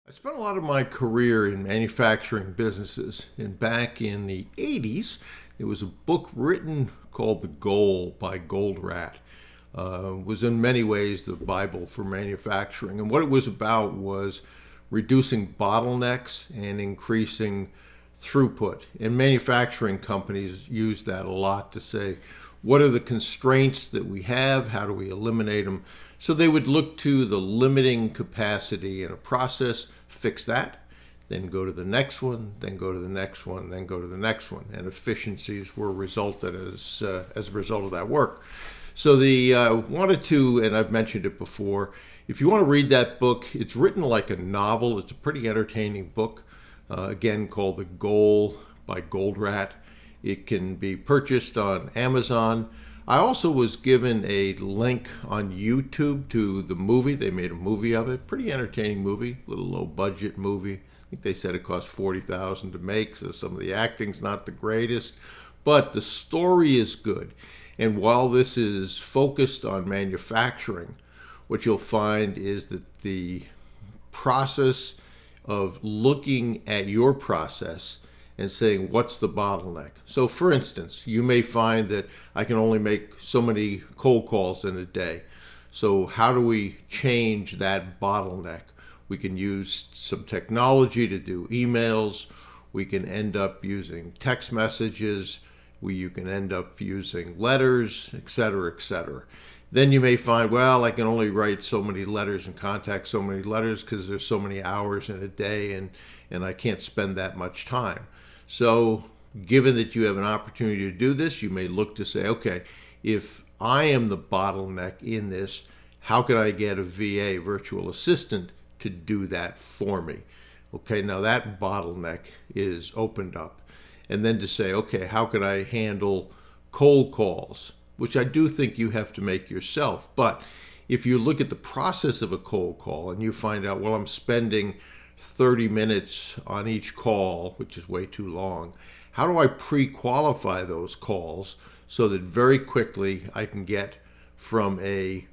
I spent a lot of my career in manufacturing businesses, and back in the 80s, there was a book written called The Goal by Goldratt. Was in many ways the Bible for manufacturing. And what it was about was reducing bottlenecks and increasing throughput. And manufacturing companies use that a lot to say, what are the constraints that we have? How do we eliminate them? So they would look to the limiting capacity in a process, fix that, then go to the next one, then go to the next one, then go to the next one. And efficiencies were resulted as a result of that work. So the wanted to, and I've mentioned it before, if you want to read that book, it's written like a novel. It's a pretty entertaining book, again called The Goal by Goldratt. It can be purchased on Amazon. I also was given a link on YouTube to the movie. They made a movie of it. Pretty entertaining movie, little low budget movie. I think they said it cost $40,000 to make, so some of the acting's not the greatest, but the story is good. And while this is focused on manufacturing, what you'll find is that the process of looking at your process and saying, what's the bottleneck? So for instance, you may find that I can only make so many cold calls in a day. So how do we change that bottleneck? We can use some technology to do emails. We can end up using text messages. You can end up using letters, et cetera, et cetera. Then you may find, well, I can only write so many letters and contact so many letters because there's so many hours in a day and I can't spend that much time. So given that you have an opportunity to do this, you may look to say, okay, if I am the bottleneck in this, how can I get a VA, virtual assistant, to do that for me? Okay, now that bottleneck is opened up. And then to say, okay, how can I handle cold calls, which I do think you have to make yourself. But if you look at the process of a cold call and you find out, well, I'm spending 30 minutes on each call, which is way too long, how do I pre-qualify those calls so that very quickly I can get from a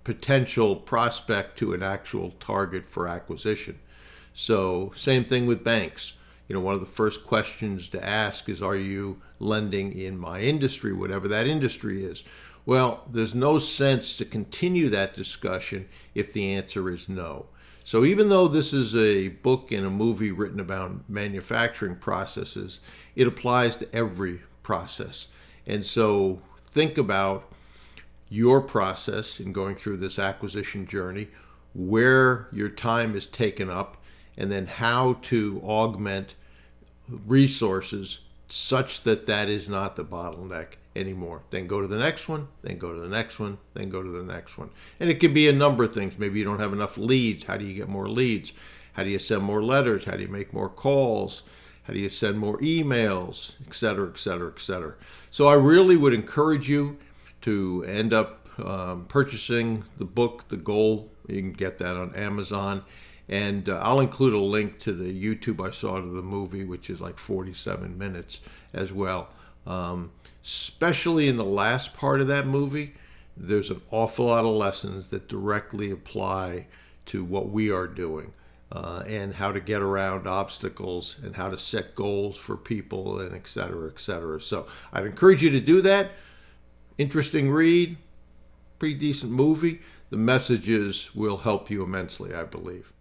potential prospect to an actual target for acquisition? So same thing with banks. One of the first questions to ask is, are you lending in my industry, whatever that industry is? Well, there's no sense to continue that discussion if the answer is no. So even though this is a book and a movie written about manufacturing processes, it applies to every process. And so think about your process in going through this acquisition journey, where your time is taken up, and then how to augment resources such that that is not the bottleneck anymore. Then go to the next one, then go to the next one, then go to the next one. And it can be a number of things. Maybe you don't have enough leads. How do you get more leads? How do you send more letters? How do you make more calls? How do you send more emails, et cetera, et cetera, et cetera. So I really would encourage you to end up purchasing the book, The Goal. You can get that on Amazon. And I'll include a link to the YouTube I saw to the movie, which is like 47 minutes as well. Especially in the last part of that movie, there's an awful lot of lessons that directly apply to what we are doing and how to get around obstacles and how to set goals for people and et cetera, et cetera. So I'd encourage you to do that. Interesting read, pretty decent movie. The messages will help you immensely, I believe.